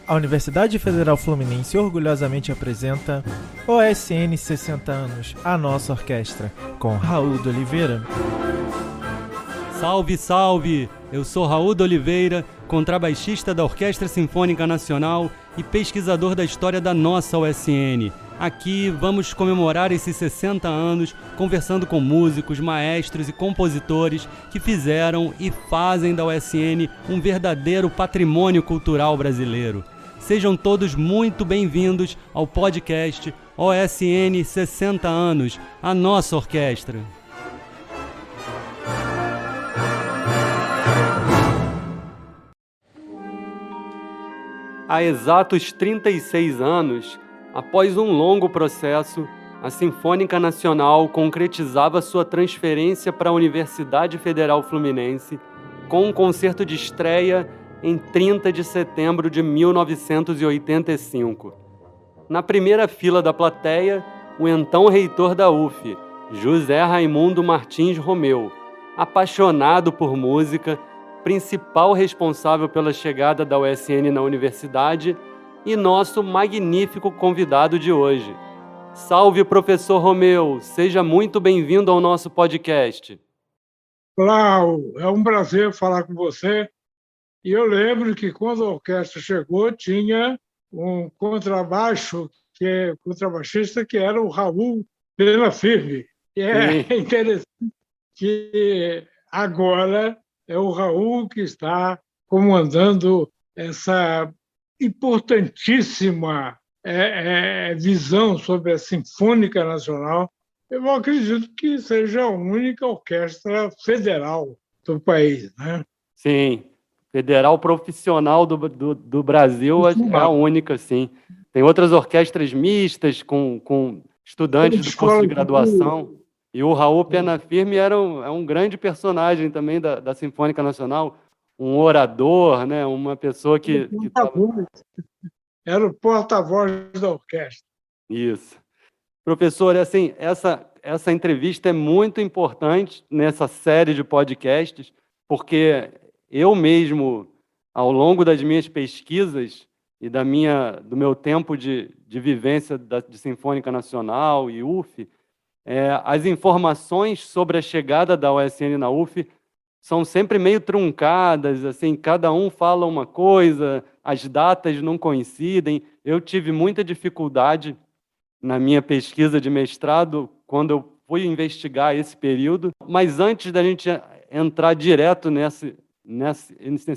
A Universidade Federal Fluminense orgulhosamente apresenta OSN 60 anos, a nossa orquestra, com Raul de Oliveira. Salve, salve! Eu sou Raul de Oliveira, contrabaixista da Orquestra Sinfônica Nacional e pesquisador da história da nossa OSN. Aqui vamos comemorar esses 60 anos conversando com músicos, maestros e compositores que fizeram e fazem da OSN um verdadeiro patrimônio cultural brasileiro. Sejam todos muito bem-vindos ao podcast OSN 60 anos, a nossa orquestra. Há exatos 36 anos, após um longo processo, a Sinfônica Nacional concretizava sua transferência para a Universidade Federal Fluminense com um concerto de estreia em 30 de setembro de 1985. Na primeira fila da plateia, o então reitor da UF, José Raimundo Martins Romeu, apaixonado por música, principal responsável pela chegada da USN na universidade e nosso magnífico convidado de hoje. Salve, professor Romeu! Seja muito bem-vindo ao nosso podcast. Olá, é um prazer falar com você. E eu lembro que quando a orquestra chegou, tinha um contrabaixista, que era o Raul Pena Firme. E é interessante que agora é o Raul que está comandando essa importantíssima visão sobre a Sinfônica Nacional. Eu acredito que seja a única orquestra federal do país, né? Sim, federal profissional do Brasil é a única, sim. Tem outras orquestras mistas com estudantes do curso de graduação. E o Raul Pena Firme é um grande personagem também da Sinfônica Nacional, um orador, né? Uma pessoa que era o porta-voz da orquestra. Isso. Professor, assim, essa entrevista é muito importante nessa série de podcasts, porque eu mesmo, ao longo das minhas pesquisas e do meu tempo de vivência de Sinfônica Nacional e UF, as informações sobre a chegada da USN na UF são sempre meio truncadas, assim, cada um fala uma coisa, as datas não coincidem. Eu tive muita dificuldade na minha pesquisa de mestrado, quando eu fui investigar esse período. Mas antes da gente entrar direto nesse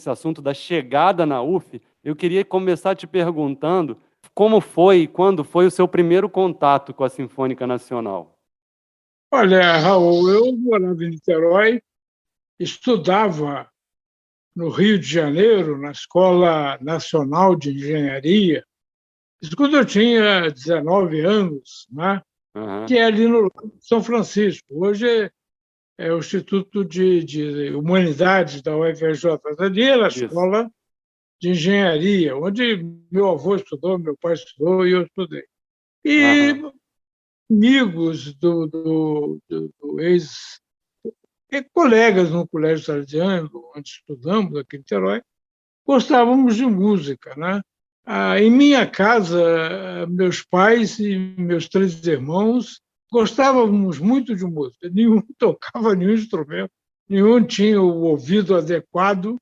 assunto da chegada na UF, eu queria começar te perguntando como foi e quando foi o seu primeiro contato com a Sinfônica Nacional. Olha, Raul, eu morava em Niterói, estudava no Rio de Janeiro, na Escola Nacional de Engenharia, isso quando eu tinha 19 anos, né? Que é ali no São Francisco. Hoje é o Instituto de Humanidades da UFRJ. Ali era a Escola de Engenharia, onde meu avô estudou, meu pai estudou e eu estudei. E amigos do colegas no Colégio Salesiano, onde estudamos, aqui em Niterói, gostávamos de música, né? Em minha casa, meus pais e meus 3 irmãos gostávamos muito de música. Nenhum tocava nenhum instrumento, nenhum tinha o ouvido adequado,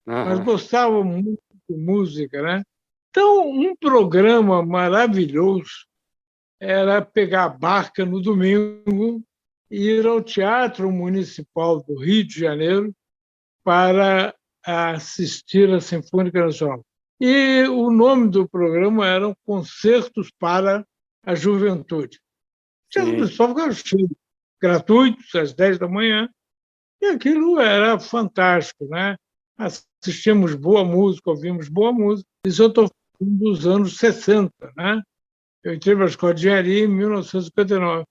mas gostávamos muito de música, né? Então, um programa maravilhoso era pegar a barca no domingo e ir ao Teatro Municipal do Rio de Janeiro para assistir à Sinfônica Nacional. E o nome do programa era Concertos para a Juventude. O pessoal ficava cheio, gratuitos, às 10 da manhã, e aquilo era fantástico, né? Assistimos boa música, ouvimos boa música. Isso eu estou falando dos anos 60, né? Eu entrei para a Escola de Engenharia em 1959.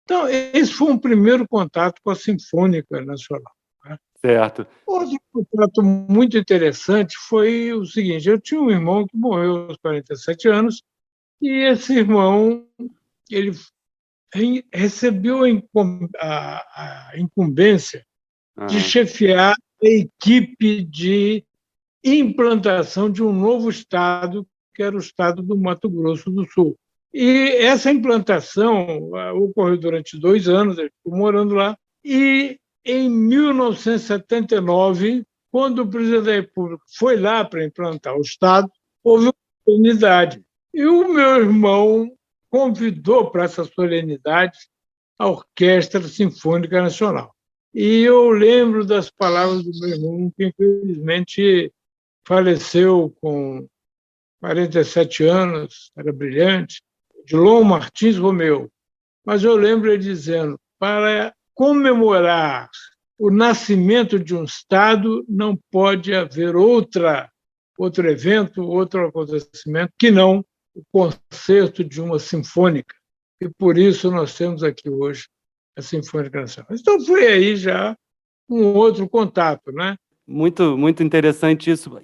Então, esse foi um primeiro contato com a Sinfônica Nacional. Certo. Outro contato muito interessante foi o seguinte: eu tinha um irmão que morreu aos 47 anos, e esse irmão ele recebeu a incumbência de chefiar a equipe de implantação de um novo estado que era o estado do Mato Grosso do Sul. E essa implantação ocorreu durante 2 anos, ele ficou morando lá, e em 1979, quando o presidente da República foi lá para implantar o Estado, houve uma solenidade. E o meu irmão convidou para essa solenidade a Orquestra Sinfônica Nacional. E eu lembro das palavras do meu irmão, que infelizmente faleceu com 47 anos, era brilhante, Dilon Martins Romeu. Mas eu lembro ele dizendo, para comemorar o nascimento de um Estado, não pode haver outro evento, outro acontecimento, que não o concerto de uma sinfônica. E por isso nós temos aqui hoje a Sinfônica Nacional. Então foi aí já um outro contato, né? Muito, muito interessante isso.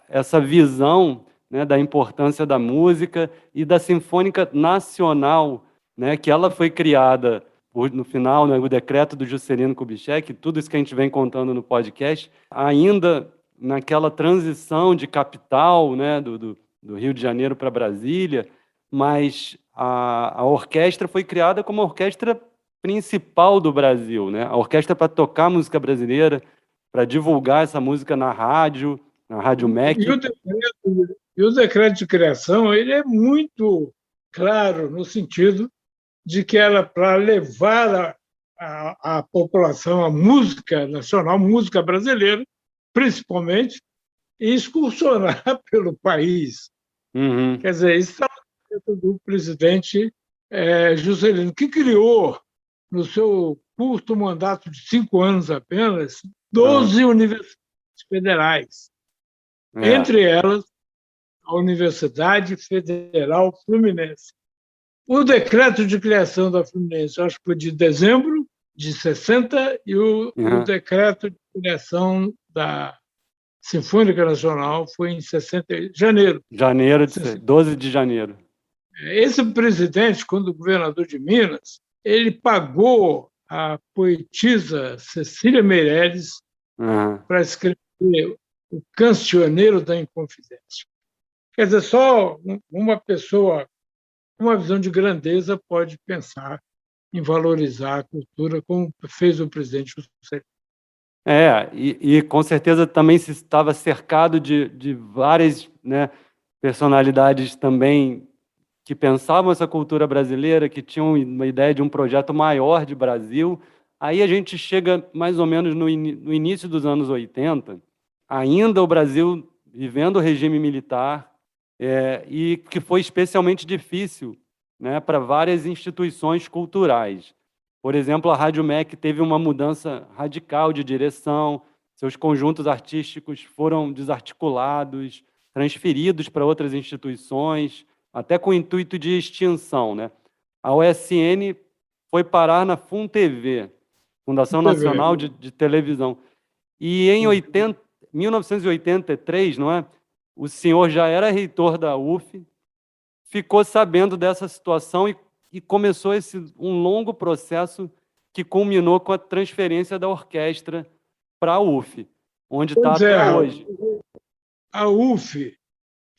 Essa visão, né, da importância da música e da Sinfônica Nacional, né, que ela foi criada no final, né, o decreto do Juscelino Kubitschek, tudo isso que a gente vem contando no podcast, ainda naquela transição de capital, né, do Rio de Janeiro para Brasília, mas a orquestra foi criada como a orquestra principal do Brasil, né? A orquestra para tocar música brasileira, para divulgar essa música na Rádio MEC. E o decreto de criação ele é muito claro no sentido de que era para levar a população a música nacional, música brasileira, principalmente, e excursionar pelo país. Uhum. Quer dizer, isso está dentro do presidente Juscelino, que criou, no seu curto mandato de 5 anos apenas, 12 universidades federais, entre elas a Universidade Federal Fluminense. O decreto de criação da Fluminense, acho que foi de dezembro de 60, e o decreto de criação da Sinfônica Nacional foi em 60, janeiro. 12 de janeiro. Esse presidente, quando governador de Minas, ele pagou a poetisa Cecília Meirelles para escrever O Cancioneiro da Inconfidência. Quer dizer, só uma pessoa com uma visão de grandeza pode pensar em valorizar a cultura, como fez o presidente Juscelino. E com certeza também se estava cercado de várias, né, personalidades também que pensavam essa cultura brasileira, que tinham uma ideia de um projeto maior de Brasil. Aí a gente chega mais ou menos no início dos anos 80, ainda o Brasil vivendo o regime militar, e que foi especialmente difícil, né, para várias instituições culturais. Por exemplo, a Rádio MEC teve uma mudança radical de direção, seus conjuntos artísticos foram desarticulados, transferidos para outras instituições, até com o intuito de extinção, né? A OSN foi parar na FUNTV, Fundação Nacional de Televisão. E em 1983, não é? O senhor já era reitor da UF, ficou sabendo dessa situação e começou um longo processo que culminou com a transferência da orquestra para a UF, onde está até hoje. A UF,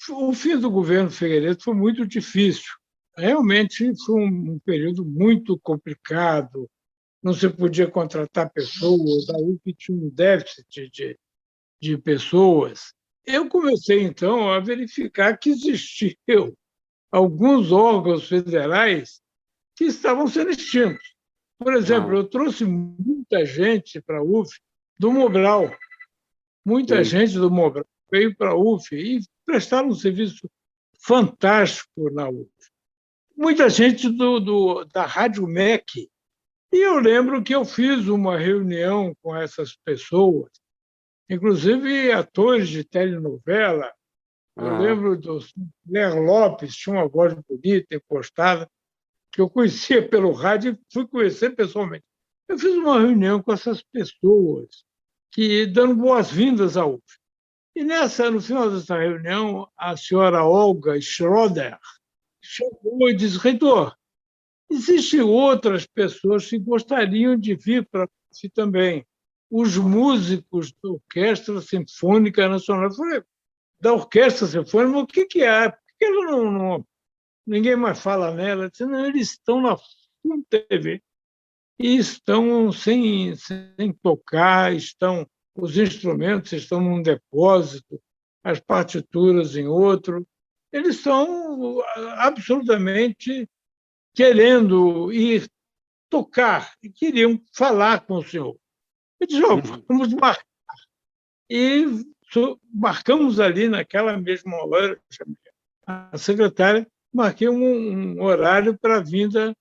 o fim do governo Figueiredo foi muito difícil. Realmente foi um período muito complicado, não se podia contratar pessoas, a UF tinha um déficit de pessoas. Eu comecei, então, a verificar que existiam alguns órgãos federais que estavam sendo extintos. Por exemplo, eu trouxe muita gente para a UF do Mobral. Muita gente do Mobral veio para a UF e prestaram um serviço fantástico na UF. Muita gente da Rádio MEC. E eu lembro que eu fiz uma reunião com essas pessoas, inclusive atores de telenovela. Eu lembro do Ler Lopes, tinha uma voz bonita, impostada, que eu conhecia pelo rádio e fui conhecer pessoalmente. Eu fiz uma reunião com essas pessoas, dando boas-vindas à UF. E no final dessa reunião, a senhora Olga Schroeder chegou e disse: reitor, existem outras pessoas que gostariam de vir para a UF também, os músicos da Orquestra Sinfônica Nacional. Eu falei: da Orquestra Sinfônica, o que que é? Por que ela ninguém mais fala nela? Eu disse, não, eles estão na FUNTV e estão sem tocar, os instrumentos estão num depósito, as partituras em outro. Eles estão absolutamente querendo ir tocar e queriam falar com o senhor. Eu disse, vamos marcar. E marcamos ali naquela mesma hora, a secretária, marquei um horário para a vinda,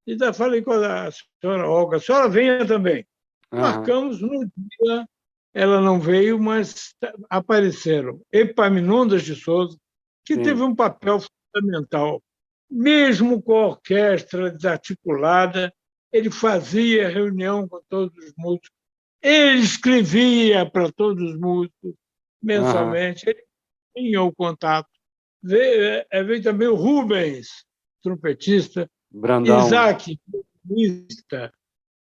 e ainda falei com a senhora Olga, a senhora venha também. Marcamos no dia, ela não veio, mas apareceram Epaminondas de Souza, que teve um papel fundamental. Mesmo com a orquestra desarticulada, ele fazia reunião com todos os músicos, ele escrevia para todos os músicos mensalmente, ele tinha o contato. Veio também o Rubens, trompetista, Brandão. Isaac, violinista,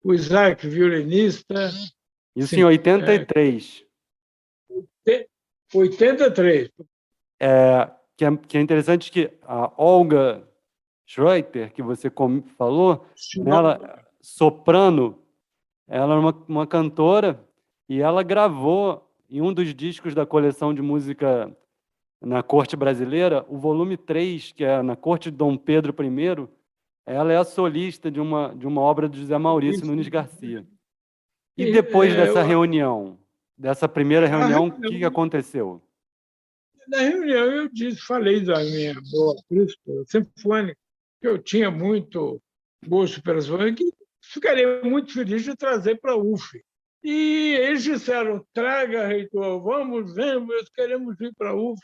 o Isaac, violinista. Isso em 83. 83. Que é interessante que a Olga Schroeter, que você falou, ela, soprano, ela é uma cantora e ela gravou em um dos discos da coleção de música na corte brasileira, o volume 3, que é na corte de Dom Pedro I, ela é a solista de uma obra de José Maurício Nunes Garcia. E depois dessa reunião, dessa primeira reunião, o que aconteceu? Na reunião eu falei da minha boa crítica sinfônica, que eu tinha muito gosto pela sinfônica, que ficaria muito feliz de trazer para a UF. E eles disseram, traga, reitor, vamos, queremos vir para a UF.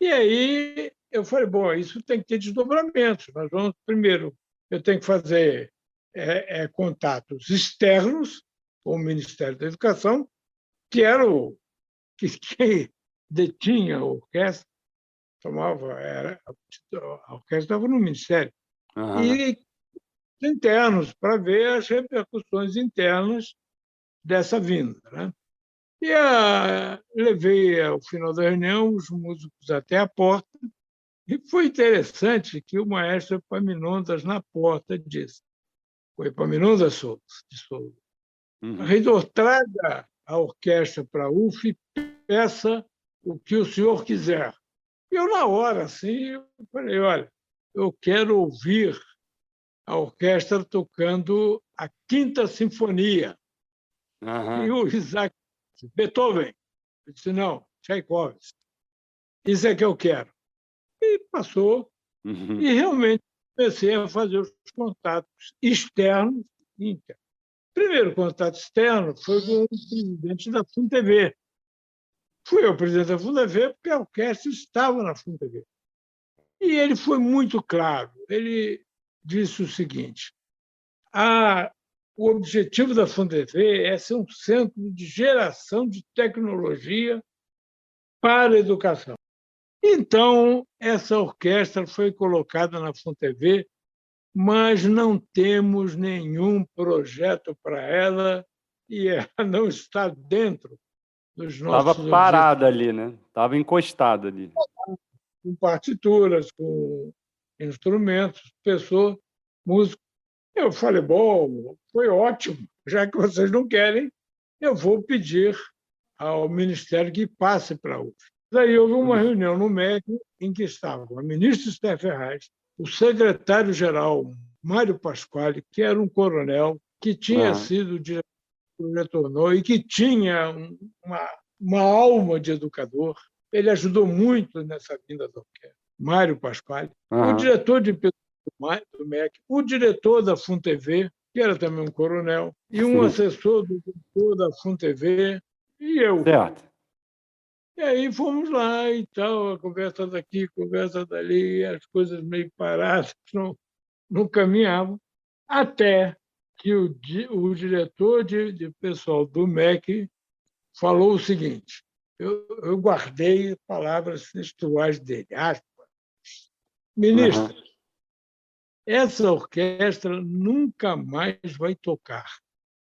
E aí eu falei, bom, isso tem que ter desdobramentos. Nós vamos, primeiro, eu tenho que fazer contatos externos com o Ministério da Educação, que era o que detinha a orquestra, a orquestra estava no Ministério, e internos, para ver as repercussões internas dessa vinda. Né? E levei, ao final da reunião, os músicos até a porta, e foi interessante que o maestro Epaminondas, na porta, disse, o Epaminondas de Souza, reitor, traga a orquestra para a UF e peça o que o senhor quiser. E eu, na hora, assim, eu falei, olha, eu quero ouvir a orquestra tocando a Quinta Sinfonia. E o Isaac disse, Beethoven. Eu disse, não, Tchaikovsky. Isso é que eu quero. E passou, e realmente comecei a fazer os contatos externos e internos. O primeiro contato externo foi com o presidente da FUNTV. Fui eu presidente da FUNTV porque a orquestra estava na FUNTV. E ele foi muito claro. Ele disse o seguinte, o objetivo da FUNTV é ser um centro de geração de tecnologia para a educação. Então, essa orquestra foi colocada na FUNTV, mas não temos nenhum projeto para ela e ela não está dentro dos nossos Estava parada ali, né? Estava encostada ali. Com partituras, com instrumentos, pessoas, músicos. Eu falei, bom, foi ótimo, já que vocês não querem, eu vou pedir ao Ministério que passe para a UF. Daí houve uma reunião no MEC em que estavam a ministra Esther Ferraz, o secretário-geral Mário Pasquale, que era um coronel, que tinha sido diretor e que tinha uma alma de educador. Ele ajudou muito nessa vinda da orquestra. Mário Pasquale, o diretor de do MEC, o diretor da FUNTV, que era também um coronel, e um assessor do diretor da FUNTV, e eu. Certo. E aí fomos lá e tal, a conversa daqui, conversa dali, as coisas meio paradas, não caminhavam, até que o diretor de pessoal do MEC falou o seguinte, eu guardei palavras textuais dele, aspas, ministro, essa orquestra nunca mais vai tocar.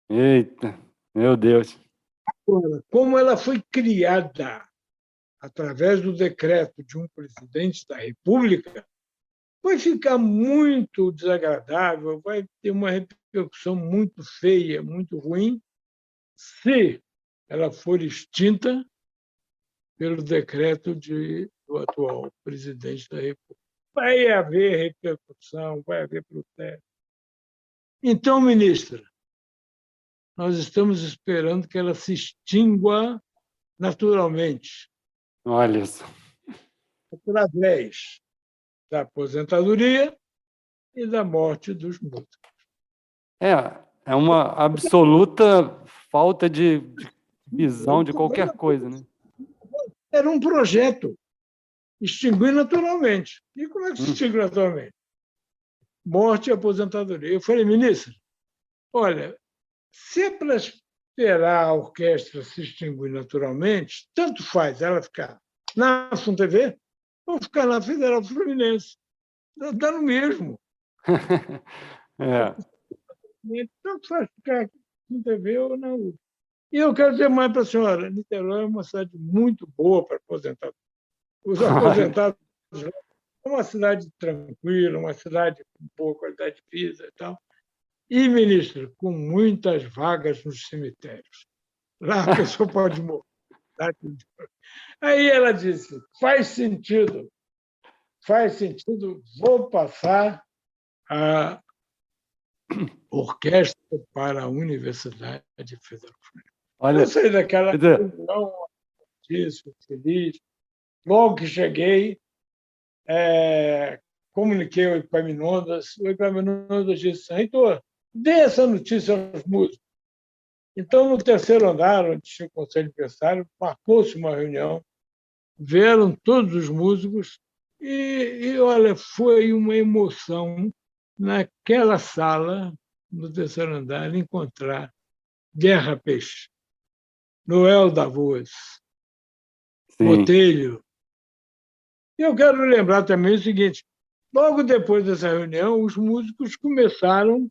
Eita, meu Deus. Como ela foi criada, através do decreto de um presidente da República, vai ficar muito desagradável, vai ter uma repercussão muito feia, muito ruim, se ela for extinta pelo decreto do atual presidente da República. Vai haver repercussão, vai haver protesto. Então, ministra, nós estamos esperando que ela se extingua naturalmente, Olha só. através da aposentadoria e da morte dos músicos. É uma absoluta falta de visão de qualquer coisa, né? Era um projeto, extinguir naturalmente. E como é que se extingue naturalmente? Morte e aposentadoria. Eu falei, ministro, olha, se é para esperar a orquestra se extinguir naturalmente, tanto faz ela ficar na FUNTV ou ficar na Federal Fluminense. Dá no mesmo. Tanto faz ficar aqui na FUNTV ou na UF. E eu quero dizer mais para a senhora, Niterói é uma cidade muito boa para aposentados. Os aposentados é uma cidade tranquila, uma cidade com boa qualidade de vida e tal. E, ministro, com muitas vagas nos cemitérios. Lá a pessoa pode morrer. Aí ela disse, faz sentido, vou passar a orquestra para a Universidade Federal. Olha, eu saí daquela reunião feliz. Logo que cheguei, comuniquei ao Epaminondas. O Epaminondas disse, Heitor, dê essa notícia aos músicos. Então, no terceiro andar, onde tinha o conselho aniversário, marcou-se uma reunião, vieram todos os músicos e, olha, foi uma emoção naquela sala, no terceiro andar, encontrar Guerra Peixe, Noel da Voz, Botelho. E eu quero lembrar também o seguinte, logo depois dessa reunião, os músicos começaram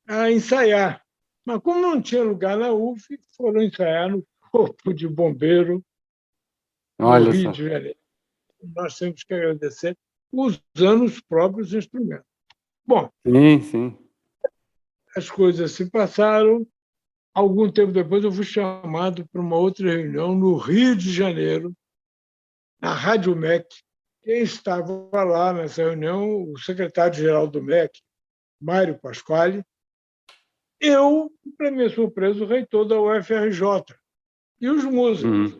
a ensaiar. Mas, como não tinha lugar na UF, foram ensaiar no Corpo de Bombeiro, no Rio de Janeiro. Nós temos que agradecer usando os próprios instrumentos. Bom, sim. As coisas se passaram. Algum tempo depois, eu fui chamado para uma outra reunião no Rio de Janeiro, na Rádio MEC. Quem estava lá nessa reunião, o secretário-geral do MEC, Mário Pasquale, eu, para minha surpresa, o reitor da UFRJ, e os músicos.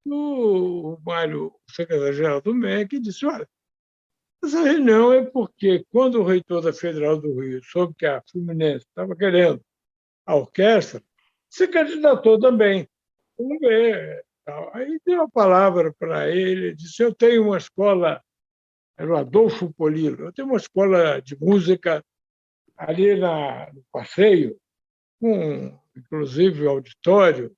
O Mário, o secretário-geral do MEC, disse, olha, essa reunião é porque, quando o reitor da Federal do Rio soube que a Fluminense estava querendo a orquestra, se candidatou também. Vamos ver. Aí deu a palavra para ele, disse, eu tenho uma escola, era o Adolfo Polilo, eu tenho uma escola de música ali no Passeio, com, inclusive, o auditório,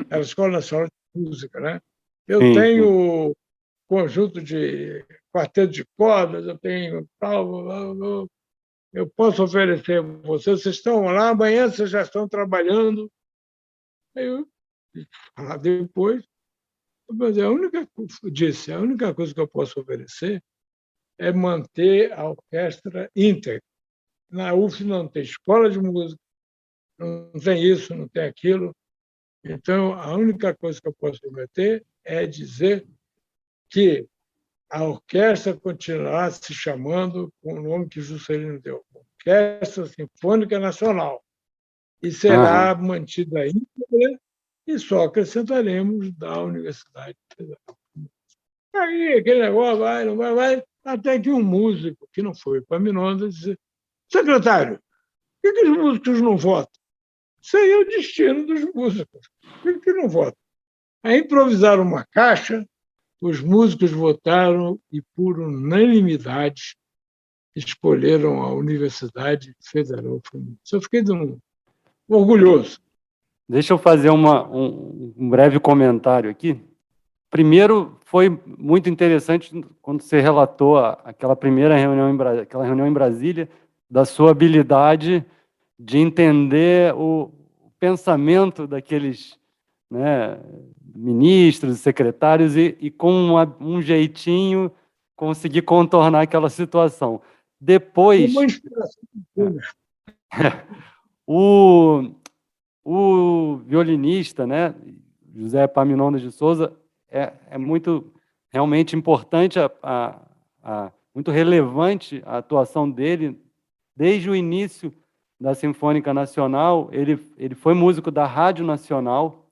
era a Escola Nacional de Música, né? Eu tenho conjunto de quarteto de cordas, eu tenho tal, eu posso oferecer a vocês estão lá, amanhã vocês já estão trabalhando. Aí eu falar depois, mas a única coisa que eu posso oferecer é manter a orquestra íntegra. Na UF não tem escola de música, não tem isso, não tem aquilo. Então, a única coisa que eu posso prometer é dizer que a orquestra continuará se chamando com o nome que Juscelino deu, Orquestra Sinfônica Nacional, e será mantida íntegra e só acrescentaremos da Universidade Federal. Aí, aquele negócio vai, não vai, até que um músico, que não foi Epaminondas, disse, secretário, por que os músicos não votam? Isso aí é o destino dos músicos. Por que não votam? Aí improvisaram uma caixa, os músicos votaram e, por unanimidade, escolheram a Universidade Federal Fluminense. Eu fiquei orgulhoso. Deixa eu fazer um breve comentário aqui. Primeiro, foi muito interessante quando você relatou aquela reunião em Brasília, da sua habilidade de entender o pensamento daqueles né, ministros, secretários, e com um jeitinho conseguir contornar aquela situação. Uma Depois, inspiração. o violinista, né, José Epaminondas de Souza, é muito realmente importante, muito relevante a atuação dele desde o início da Sinfônica Nacional. Ele foi músico da Rádio Nacional,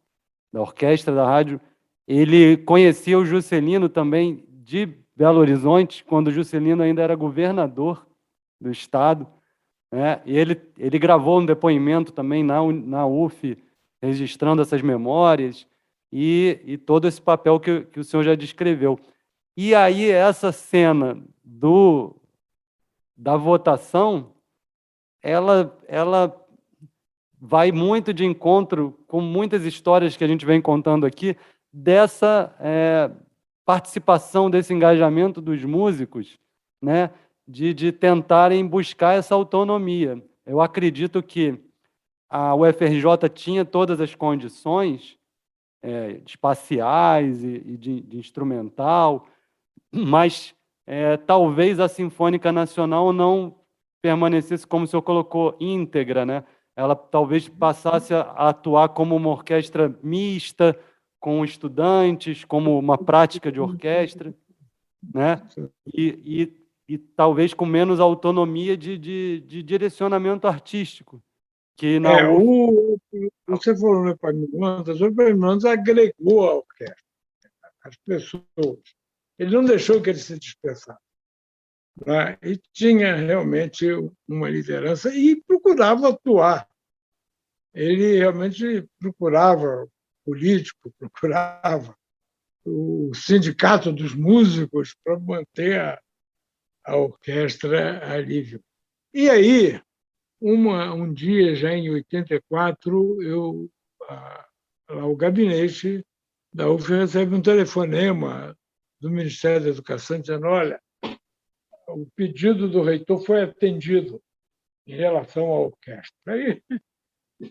da orquestra da rádio. Ele conhecia o Juscelino também de Belo Horizonte, quando o Juscelino ainda era governador do estado, né? E ele gravou um depoimento também na UF, registrando essas memórias e todo esse papel que o senhor já descreveu. E aí essa cena da votação, ela vai muito de encontro com muitas histórias que a gente vem contando aqui, dessa participação, desse engajamento dos músicos, né, de tentarem buscar essa autonomia. Eu acredito que a UFRJ tinha todas as condições espaciais e de instrumental, mas talvez a Sinfônica Nacional não permanecesse, como o senhor colocou, íntegra, né? Ela talvez passasse a atuar como uma orquestra mista, com estudantes, como uma prática de orquestra, né? E talvez com menos autonomia de direcionamento artístico, que na Você falou no Epaminondas, o Epaminondas agregou a orquestra, as pessoas. Ele não deixou que eles se dispersassem, né? E tinha realmente uma liderança e procurava atuar. Ele realmente procurava político, procurava o sindicato dos músicos para manter a orquestra alívio. E aí, um dia, já em 84, o gabinete da UF recebe um telefonema do Ministério da Educação dizendo: olha, o pedido do reitor foi atendido em relação à orquestra. Aí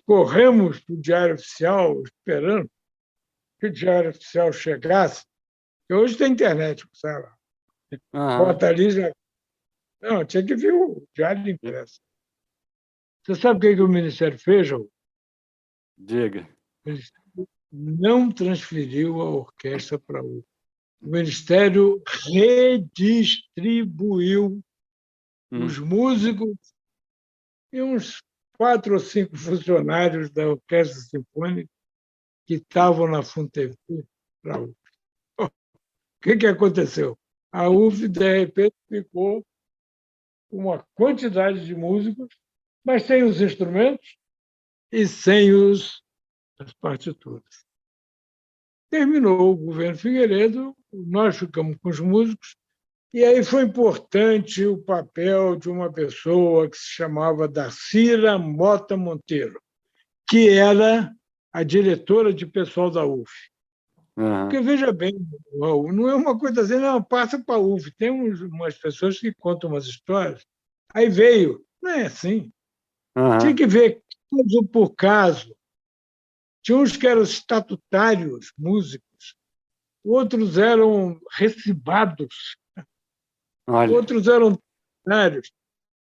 corremos para o Diário Oficial, esperando que o Diário Oficial chegasse. E hoje tem internet, sabe? Bota ali já. Não, tinha que ver o Diário de Impresso. Você sabe o que o Ministério fez, João? Diga. Ele não transferiu a orquestra para o Ministério redistribuiu os músicos e uns 4 ou 5 funcionários da Orquestra Sinfônica que estavam na FUNTEV para a UF. O que aconteceu? A UF, de repente, ficou com uma quantidade de músicos, mas sem os instrumentos e sem as partituras. Terminou o governo Figueiredo, nós ficamos com os músicos, e aí foi importante o papel de uma pessoa que se chamava Darcira Mota Monteiro, que era a diretora de pessoal da UF. Porque, veja bem, não é uma coisa assim, não, passa para a UF. Tem umas pessoas que contam umas histórias, aí veio. Não é assim. Tinha que ver caso por caso. Tinha uns que eram estatutários, músicos, outros eram recibados, outros eram tributários.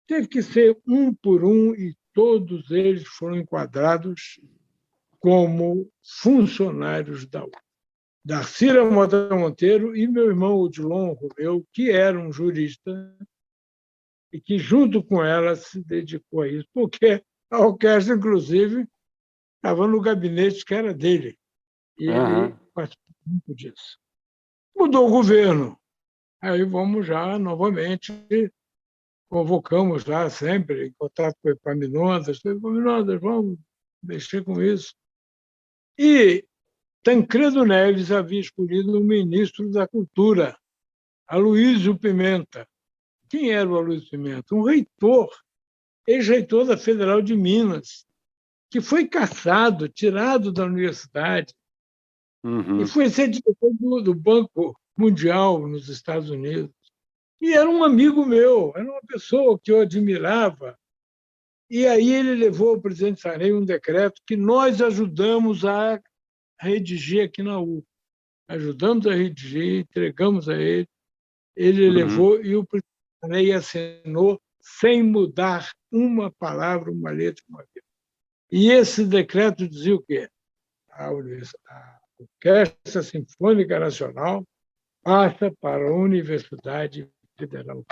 Teve que ser um por um e todos eles foram enquadrados como funcionários da UF. Darcira Mota Monteiro e meu irmão Odilon Romeu, que era um jurista e que, junto com ela, se dedicou a isso, porque a orquestra, inclusive, estava no gabinete que era dele, e ele participou muito disso. Mudou o governo, aí vamos já novamente, convocamos lá sempre, em contato com o Epaminondas, vamos mexer com isso. E Tancredo Neves havia escolhido o ministro da Cultura, Aloísio Pimenta. Quem era o Aloísio Pimenta? Um reitor, ex-reitor da Federal de Minas, que foi cassado, tirado da universidade, e foi ser diretor do Banco Mundial nos Estados Unidos. E era um amigo meu, era uma pessoa que eu admirava. E aí ele levou ao presidente Sarney um decreto que nós ajudamos a redigir aqui na UF. Ajudamos a redigir, entregamos a ele, ele Uhum. levou e o presidente Ney assinou sem mudar uma palavra, uma letra, uma vírgula. E esse decreto dizia o quê? A Orquestra Sinfônica Nacional passa para a Universidade Federal.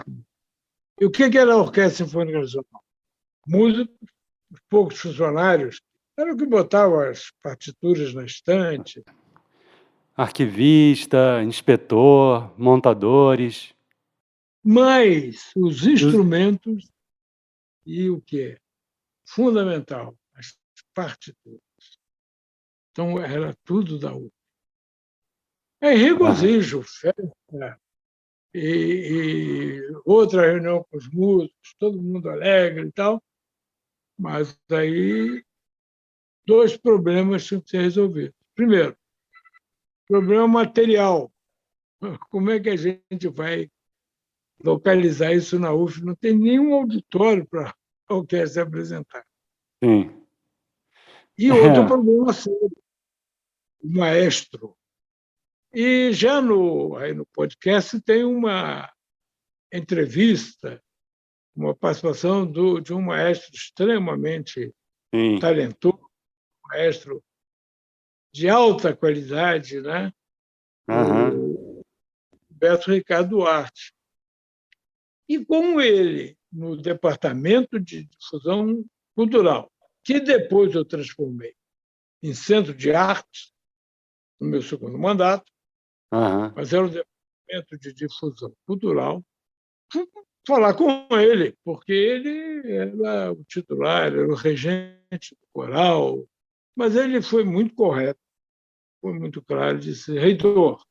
E o que era a Orquestra Sinfônica Nacional? Músicos, os poucos funcionários, era o que botavam as partituras na estante. Arquivista, inspetor, montadores. Mas os instrumentos e o que é fundamental, as partituras. Então, era tudo da UF. É regozijo, festa, e outra reunião com os músicos, todo mundo alegre e tal, mas aí 2 problemas tinham que ser resolvidos. Primeiro, problema material. Como é que a gente vai localizar isso na UF? Não tem nenhum auditório para a orquestra se apresentar. Sim. E outro problema sério, o maestro. E já aí no podcast tem uma entrevista, uma participação de um maestro extremamente Sim. talentoso, maestro de alta qualidade, né? Uhum. O Roberto Ricardo Duarte. E com ele, no Departamento de Difusão Cultural, que depois eu transformei em Centro de Artes, no meu segundo mandato, Uhum. mas era o Departamento de Difusão Cultural, falar com ele, porque ele era o titular, era o regente do coral, mas ele foi muito correto, foi muito claro, disse: reitor,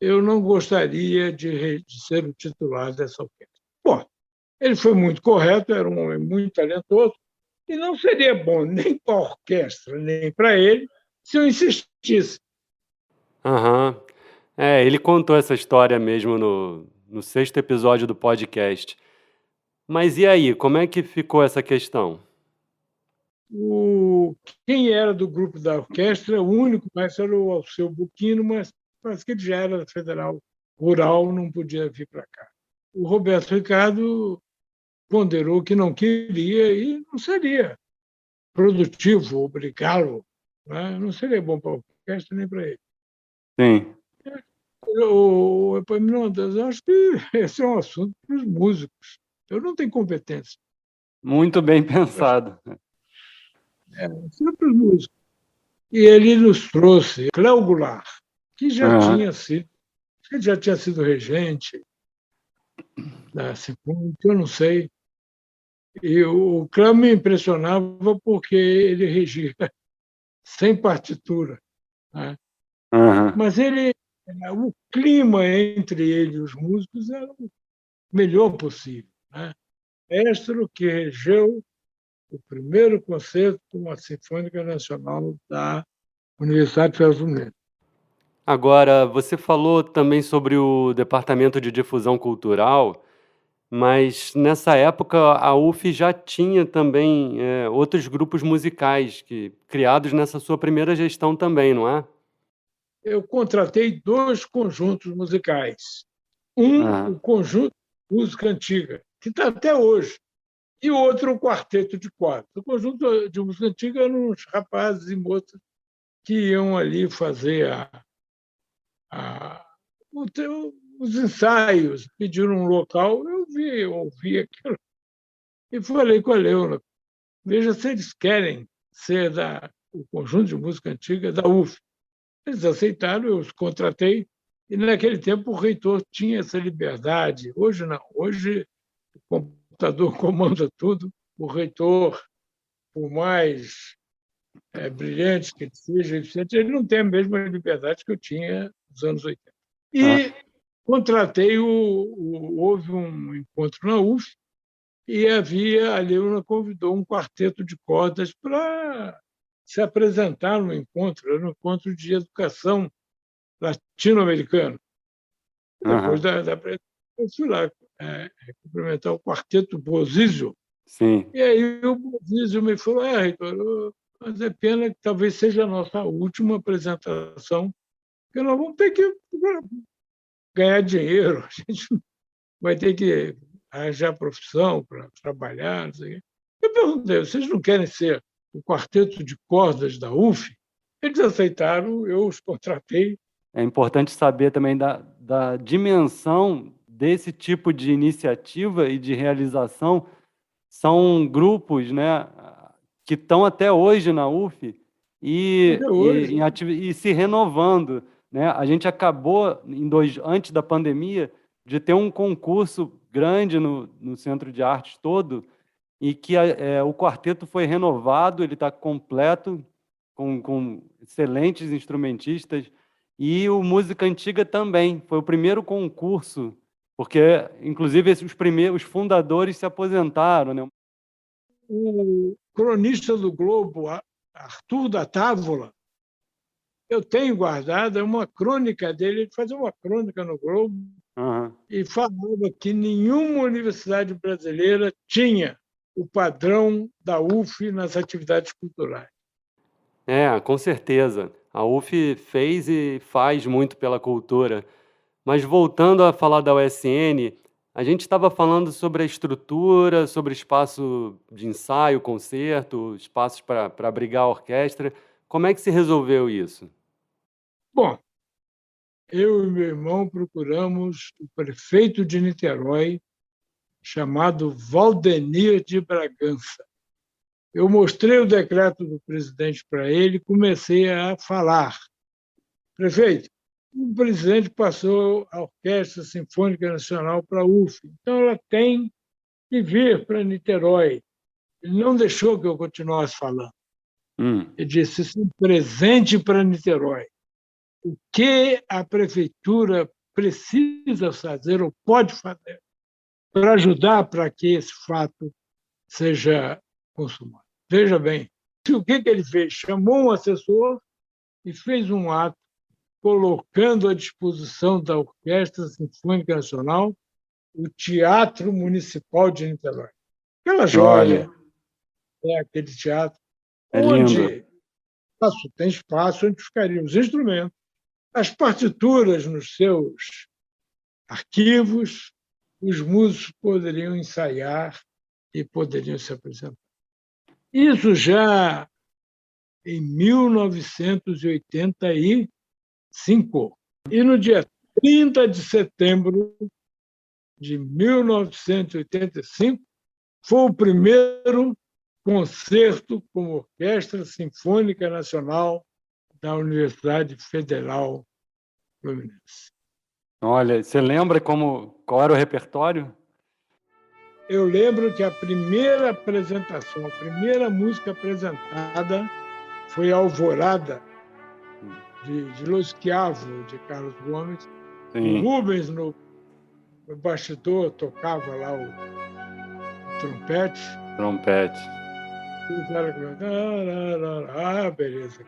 eu não gostaria de ser o titular dessa orquestra. Bom, ele foi muito correto, era um homem muito talentoso, e não seria bom nem para a orquestra, nem para ele, se eu insistisse. Uhum. Ele contou essa história mesmo no 6º episódio do podcast. Mas e aí, como é que ficou essa questão? Quem era do grupo da orquestra, o único maestro era o Alceu Buquino, mas parece que ele já era federal rural, não podia vir para cá. O Roberto Ricardo ponderou que não queria e não seria produtivo obrigá-lo, né? Não seria bom para a orquestra nem para ele. Sim. Eu acho que esse é um assunto para os músicos. Eu não tenho competência. Muito bem pensado. Isso é para os músicos. E ele nos trouxe Cléo Goulart, que já tinha sido regente da Sinfônica, eu não sei. E o Cléo me impressionava porque ele regia sem partitura, né? Uhum. Mas o clima entre ele e os músicos era o melhor possível, né? Maestro que regeu o primeiro concerto com a Sinfônica Nacional da Universidade Federal Fluminense. Agora, você falou também sobre o Departamento de Difusão Cultural, mas nessa época a UF já tinha também outros grupos musicais criados nessa sua primeira gestão também, não é? Eu contratei 2 conjuntos musicais. O Conjunto de Música Antiga, que está até hoje, e o outro, o Quarteto de Cordas. O Conjunto de Música Antiga eram uns rapazes e moças que iam ali fazer os ensaios, pediram um local, eu ouvi aquilo e falei com a Leona, veja se eles querem ser o Conjunto de Música Antiga da UF. Eles aceitaram, eu os contratei, e naquele tempo o reitor tinha essa liberdade. Hoje não, hoje o computador comanda tudo, o reitor, por mais brilhante que ele seja, eficiente, ele não tem a mesma liberdade que eu tinha nos anos 80. E contratei, houve um encontro na UF, e a Leona convidou um quarteto de cordas para se apresentar no encontro, era um encontro de educação latino-americano. Depois da apresentação, eu fui lá cumprimentar o quarteto Bozizio. Sim. E aí o Bozizio me falou, reitor, mas é pena que talvez seja a nossa última apresentação, porque nós vamos ter que ganhar dinheiro, a gente vai ter que arranjar profissão para trabalhar. Não sei o quê. Eu perguntei, vocês não querem ser o quarteto de cordas da UF? Eles aceitaram, eu os contratei. É importante saber também da dimensão desse tipo de iniciativa e de realização. São grupos, né, que estão até hoje na UF Até hoje. e se renovando, né? A gente acabou, antes da pandemia, de ter um concurso grande no Centro de Artes todo, e que o quarteto foi renovado, ele está completo, com excelentes instrumentistas, e o Música Antiga também, foi o primeiro concurso, porque, inclusive, os fundadores se aposentaram, né? O cronista do Globo, Arthur da Távola, eu tenho guardado, é uma crônica dele, ele fazia uma crônica no Globo Uhum. e falava que nenhuma universidade brasileira tinha o padrão da UF nas atividades culturais. Com certeza. A UF fez e faz muito pela cultura. Mas voltando a falar da USN, a gente estava falando sobre a estrutura, sobre espaço de ensaio, concerto, espaços para abrigar a orquestra. Como é que se resolveu isso? Bom, eu e meu irmão procuramos o prefeito de Niterói, chamado Valdenir de Bragança. Eu mostrei o decreto do presidente para ele e comecei a falar. Prefeito, o presidente passou a Orquestra Sinfônica Nacional para a UF, então ela tem que vir para Niterói. Ele não deixou que eu continuasse falando. Ele disse, isso é um presente para Niterói. O que a prefeitura precisa fazer ou pode fazer para ajudar para que esse fato seja consumado? Veja bem, o que ele fez? Chamou um assessor e fez um ato colocando à disposição da Orquestra Sinfônica Nacional o Teatro Municipal de Niterói. Aquela joia, aquele teatro, onde tem espaço onde ficariam os instrumentos, as partituras nos seus arquivos, os músicos poderiam ensaiar e poderiam se apresentar. Isso já em 1985. E no dia 30 de setembro de 1985, foi o primeiro concerto com Orquestra Sinfônica Nacional da Universidade Federal Fluminense. Olha, você lembra qual era o repertório? Eu lembro que a primeira apresentação, a primeira música apresentada foi Alvorada, de Los Schiavo, de Carlos Gomes. Sim. O Rubens, no bastidor, tocava lá o trompete. Beleza.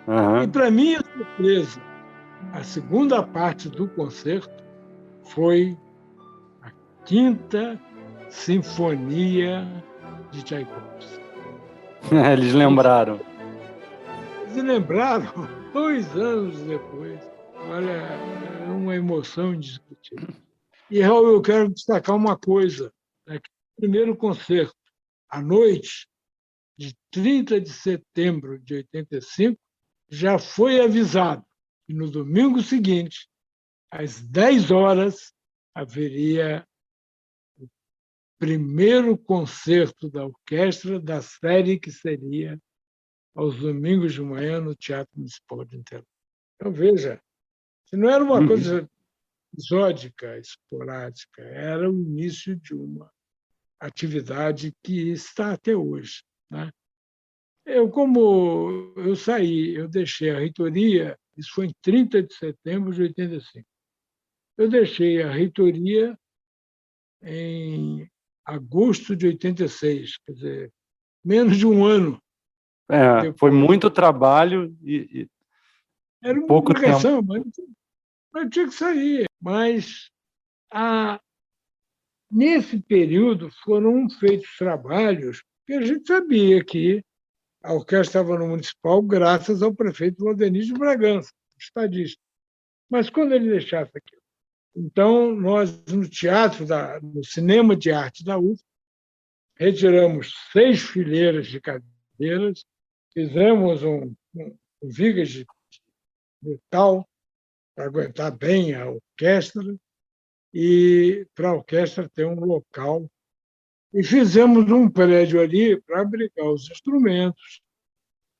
Uhum. E, para minha surpresa, a segunda parte do concerto foi a Quinta Sinfonia de Tchaikovsky. Eles lembraram. Eles lembraram 2 anos depois. Olha, é uma emoção indiscutível. E, Raul, eu quero destacar uma coisa. O primeiro concerto, à noite, de 30 de setembro de 85, já foi avisado que no domingo seguinte, às 10 horas, haveria o primeiro concerto da orquestra da série que seria aos domingos de manhã no Teatro Municipal de Niterói. Então, veja, se não era uma coisa episódica, esporádica, era o início de uma atividade que está até hoje, né? Como eu saí, eu deixei a reitoria, isso foi em 30 de setembro de 85. Eu deixei a reitoria em agosto de 86, quer dizer, menos de um ano. Foi muito trabalho e era uma pouco obrigação, mas eu tinha que sair. Mas nesse período foram feitos trabalhos que a gente sabia que A orquestra estava no Municipal graças ao prefeito Valdemir de Bragança, estadista. Mas quando ele deixasse aquilo? Então, nós, no Cinema de Arte da UF, retiramos 6 fileiras de cadeiras, fizemos um vigas de metal para aguentar bem a orquestra e para a orquestra ter um local. E fizemos um prédio ali para abrigar os instrumentos,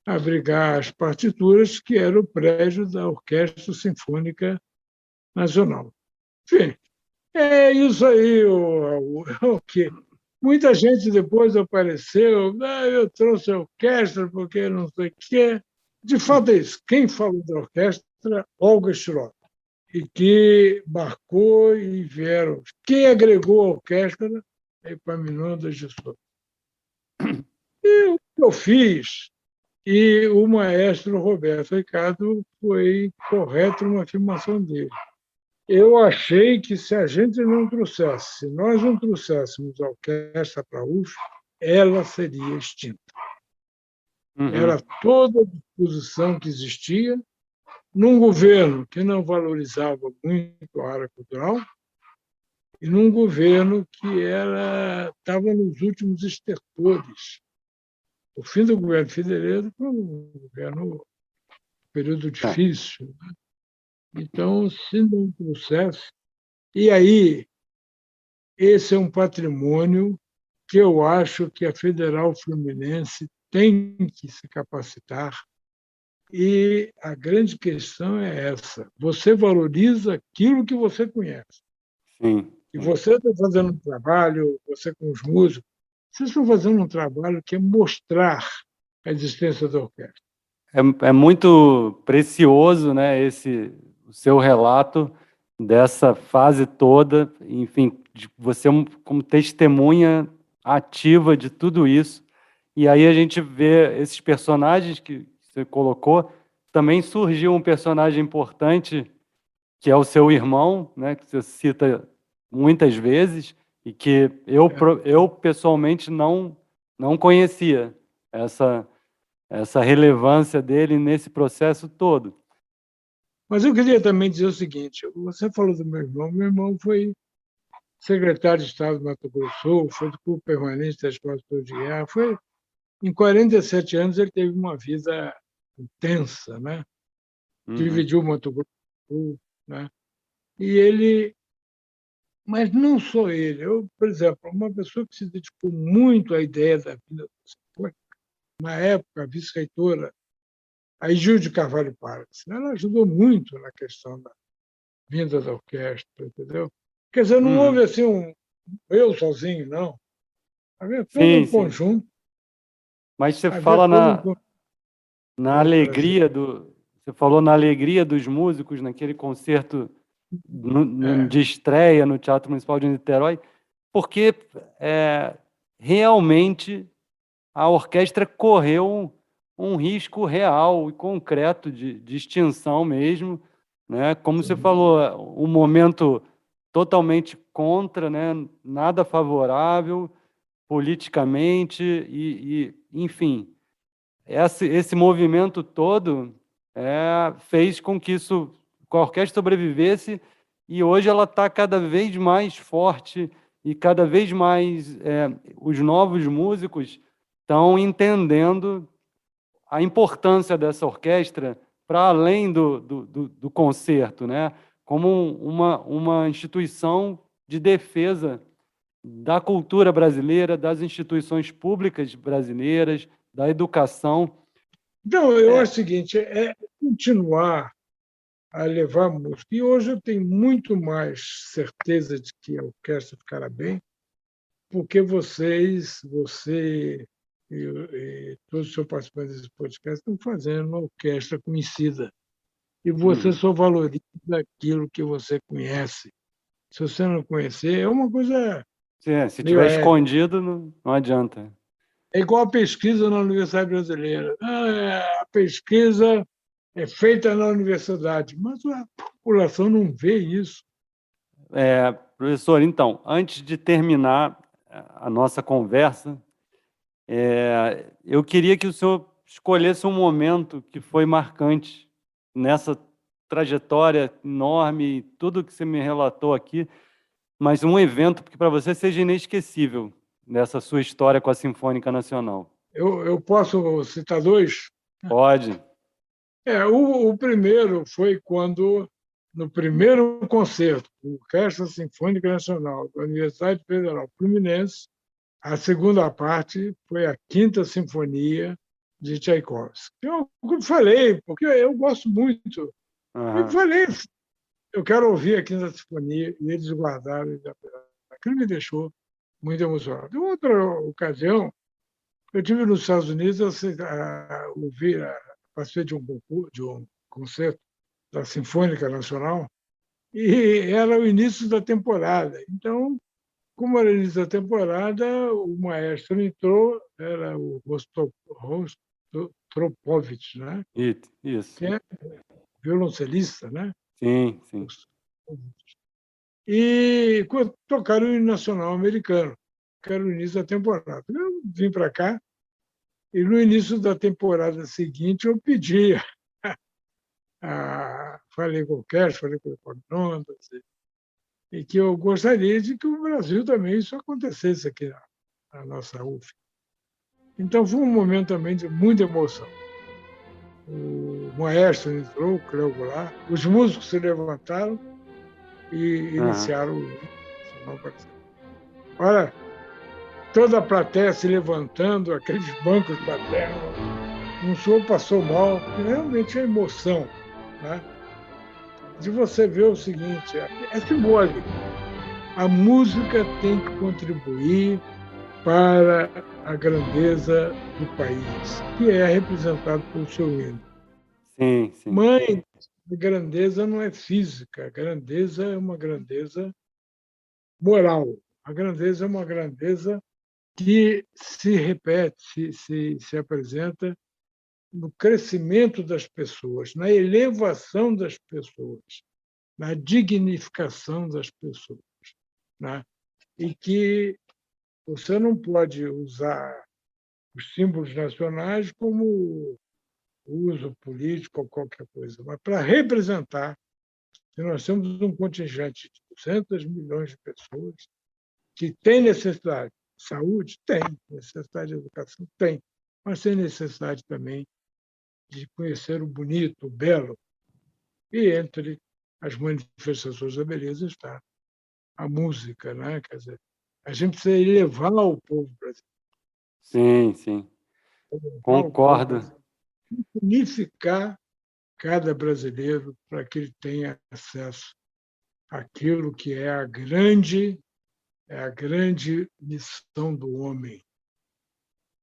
abrigar as partituras, que era o prédio da Orquestra Sinfônica Nacional. Enfim, é isso aí o que. Muita gente depois apareceu, eu trouxe a orquestra porque não sei o quê. De fato é isso. Quem falou da orquestra? Olga Schroeder, e que marcou e vieram. Quem agregou a orquestra? Epaminondas de Souza. E o que eu fiz, e o maestro Roberto Ricardo foi correto numa afirmação dele. Eu achei que se a gente não trouxesse, se nós não trouxéssemos a orquestra para a UF, ela seria extinta. Era toda a disposição que existia num governo que não valorizava muito a área cultural e num governo que estava nos últimos estertores. O fim do governo Figueiredo foi um período difícil. Né? Então, se não trouxesse... E aí, esse é um patrimônio que eu acho que a Federal Fluminense tem que se capacitar. E a grande questão é essa: você valoriza aquilo que você conhece. Sim. E você está fazendo um trabalho, você com os músicos, vocês estão fazendo um trabalho que é mostrar a existência da orquestra. É muito precioso, né, o seu relato dessa fase toda, enfim, de você como testemunha ativa de tudo isso. E aí a gente vê esses personagens que você colocou. Também surgiu um personagem importante, que é o seu irmão, né, que você cita muitas vezes, e que eu pessoalmente não conhecia essa relevância dele nesse processo todo. Mas eu queria também dizer o seguinte: você falou do meu irmão foi secretário de Estado do Mato Grosso do Sul, foi do clube permanente da Escola de Guerra, em 47 anos ele teve uma vida intensa, né? Dividiu o Mato Grosso do Sul, né? E ele, mas não só ele, por exemplo, uma pessoa que se dedicou muito à ideia da vida, foi, na época, a vice-reitora, a Gilde Carvalho Parques, ela ajudou muito na questão da vinda da orquestra, entendeu? Quer dizer, não houve assim eu sozinho, não. Havia todo um conjunto. Mas você fala na alegria você falou na alegria dos músicos naquele concerto de estreia no Teatro Municipal de Niterói, porque realmente a orquestra correu um risco real e concreto de extinção mesmo, né? Como você falou, um momento totalmente contra, né? Nada favorável politicamente enfim, esse movimento todo fez com que a orquestra sobrevivesse, e hoje ela está cada vez mais forte e cada vez mais os novos músicos estão entendendo a importância dessa orquestra para além do concerto, né? Como uma instituição de defesa da cultura brasileira, das instituições públicas brasileiras, da educação. Não, eu acho o seguinte: é continuar a levar música. E hoje eu tenho muito mais certeza de que a orquestra ficará bem, porque você e todos os seus participantes desse podcast estão fazendo uma orquestra conhecida. E você só valoriza aquilo que você conhece. Se você não conhecer, é uma coisa... Se tiver escondido, não adianta. É igual a pesquisa na Universidade Brasileira. A pesquisa é feita na universidade, mas a população não vê isso. Professor, então, antes de terminar a nossa conversa, eu queria que o senhor escolhesse um momento que foi marcante nessa trajetória enorme, tudo que você me relatou aqui, mas um evento que para você seja inesquecível nessa sua história com a Sinfônica Nacional. Eu posso citar dois? Pode. O primeiro foi quando, no primeiro concerto do Orquestra Sinfônica Nacional da Universidade Federal Fluminense, a segunda parte foi a Quinta Sinfonia de Tchaikovsky. Eu falei, porque eu gosto muito. Eu Uhum. falei, eu quero ouvir a Quinta Sinfonia, e eles guardaram. Aquilo me deixou muito emocionado. Em outra ocasião, eu estive nos Estados Unidos, participei de um concurso, de um concerto da Sinfônica Nacional, e era o início da temporada. Então, como era o início da temporada, o maestro entrou, era o Rostropovich, né? Isso. Que é violoncelista, né? Sim, sim. E tocaram o hino nacional americano, que era o início da temporada. Eu vim para cá e no início da temporada seguinte eu pedi, falei com o Cash, falei com o Fernando, e que eu gostaria de que o Brasil também isso acontecesse aqui na nossa UF. Então foi um momento também de muita emoção. O maestro entrou, o Cléo Goulart, os músicos se levantaram e iniciaram o hino. Olha, toda a plateia se levantando, aqueles bancos batendo. Um senhor passou mal, porque realmente é emoção. Né? De você ver o seguinte, é simbólico. A música tem que contribuir para a grandeza do país, que é representado pelo seu hino. Sim, sim. Mas a grandeza não é física, a grandeza é uma grandeza moral. A grandeza é uma grandeza que se repete, se apresenta no crescimento das pessoas, na elevação das pessoas, na dignificação das pessoas. Né? E que você não pode usar os símbolos nacionais como uso político ou qualquer coisa, mas para representar que nós temos um contingente de 200 milhões de pessoas que tem necessidade de saúde? Tem. Necessidade de educação? Tem. Mas tem necessidade também de conhecer o bonito, o belo. E entre as manifestações da beleza está a música, né? Quer dizer, a gente precisa elevar o povo brasileiro. Sim, sim. Concordo. Unificar cada brasileiro para que ele tenha acesso àquilo que é a grande missão do homem,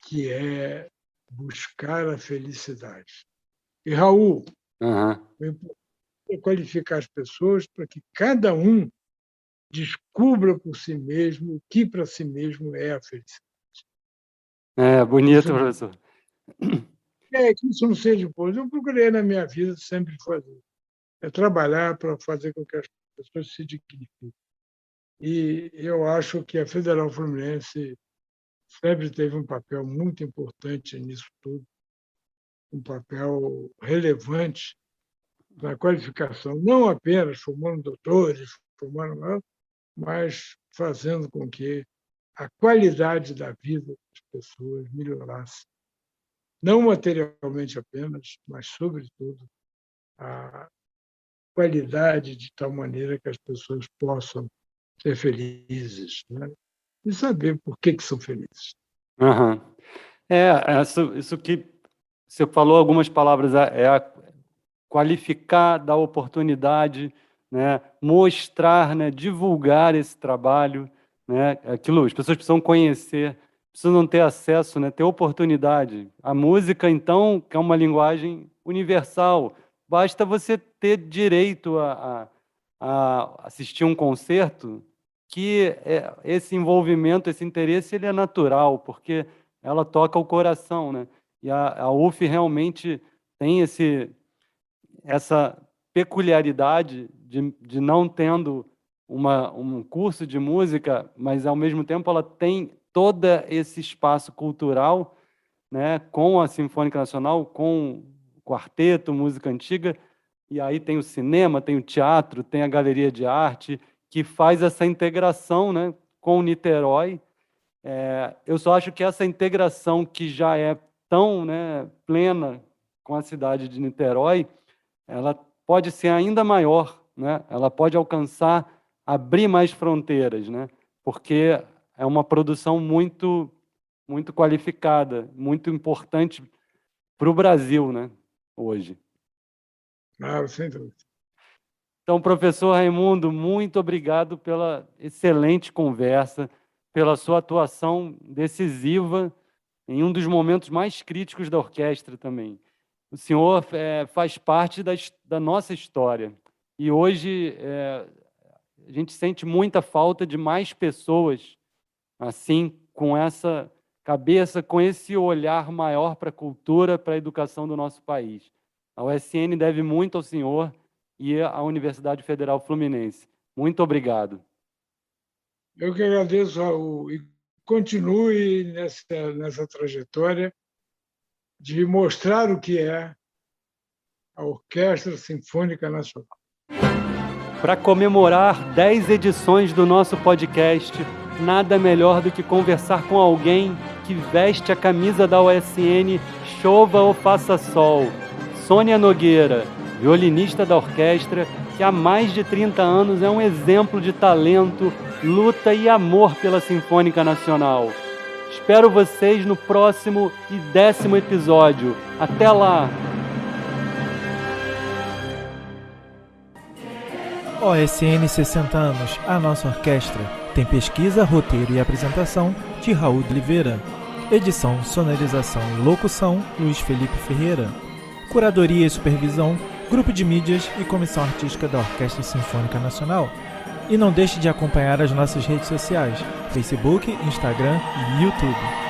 que é buscar a felicidade. E, Raul, o importante é qualificar as pessoas para que cada um descubra por si mesmo o que para si mesmo é a felicidade. É bonito, professor. Que isso não seja depois. Eu procurei na minha vida sempre fazer. É trabalhar para fazer com que as pessoas se dignifiquem. E eu acho que a Federal Fluminense sempre teve um papel muito importante nisso tudo, um papel relevante na qualificação, não apenas formando doutores, mas fazendo com que a qualidade da vida das pessoas melhorasse, não materialmente apenas, mas, sobretudo, a qualidade de tal maneira que as pessoas possam ser felizes, né? E saber por que são felizes. Uhum. Isso que você falou, algumas palavras, qualificar, dar oportunidade, né? Mostrar, né? Divulgar esse trabalho, né? Aquilo, as pessoas precisam conhecer, precisam ter acesso, né? Ter oportunidade. A música, então, que é uma linguagem universal, basta você ter direito a assistir um concerto, que esse envolvimento, esse interesse, ele é natural, porque ela toca o coração, né? E a UF realmente tem essa peculiaridade de não tendo um curso de música, mas, ao mesmo tempo, ela tem todo esse espaço cultural né, com a Sinfônica Nacional, com o quarteto, música antiga, e aí tem o cinema, tem o teatro, tem a galeria de arte, que faz essa integração, né, com Niterói. Eu só acho que essa integração que já é tão, né, plena com a cidade de Niterói, ela pode ser ainda maior, né? Ela pode alcançar, abrir mais fronteiras, né? Porque é uma produção muito, muito qualificada, muito importante para o Brasil, né, hoje. Claro, sem dúvida. Então, professor Raimundo, muito obrigado pela excelente conversa, pela sua atuação decisiva em um dos momentos mais críticos da orquestra também. O senhor faz parte da nossa história e hoje a gente sente muita falta de mais pessoas assim, com essa cabeça, com esse olhar maior para a cultura, para a educação do nosso país. A USN deve muito ao senhor e à Universidade Federal Fluminense. Muito obrigado. Eu que agradeço, Raul, e continue nessa trajetória de mostrar o que é a Orquestra Sinfônica Nacional. Para comemorar 10 edições do nosso podcast, nada melhor do que conversar com alguém que veste a camisa da USN, chova ou faça sol. Sônia Nogueira, violinista da orquestra, que há mais de 30 anos é um exemplo de talento, luta e amor pela Sinfônica Nacional. Espero vocês no próximo e 10º episódio. Até lá! OSN 60 anos, a nossa orquestra. Tem pesquisa, roteiro e apresentação de Raul de Oliveira. Edição, sonorização e locução, Luiz Felipe Ferreira. Curadoria e supervisão, Grupo de Mídias e Comissão Artística da Orquestra Sinfônica Nacional. E não deixe de acompanhar as nossas redes sociais, Facebook, Instagram e YouTube.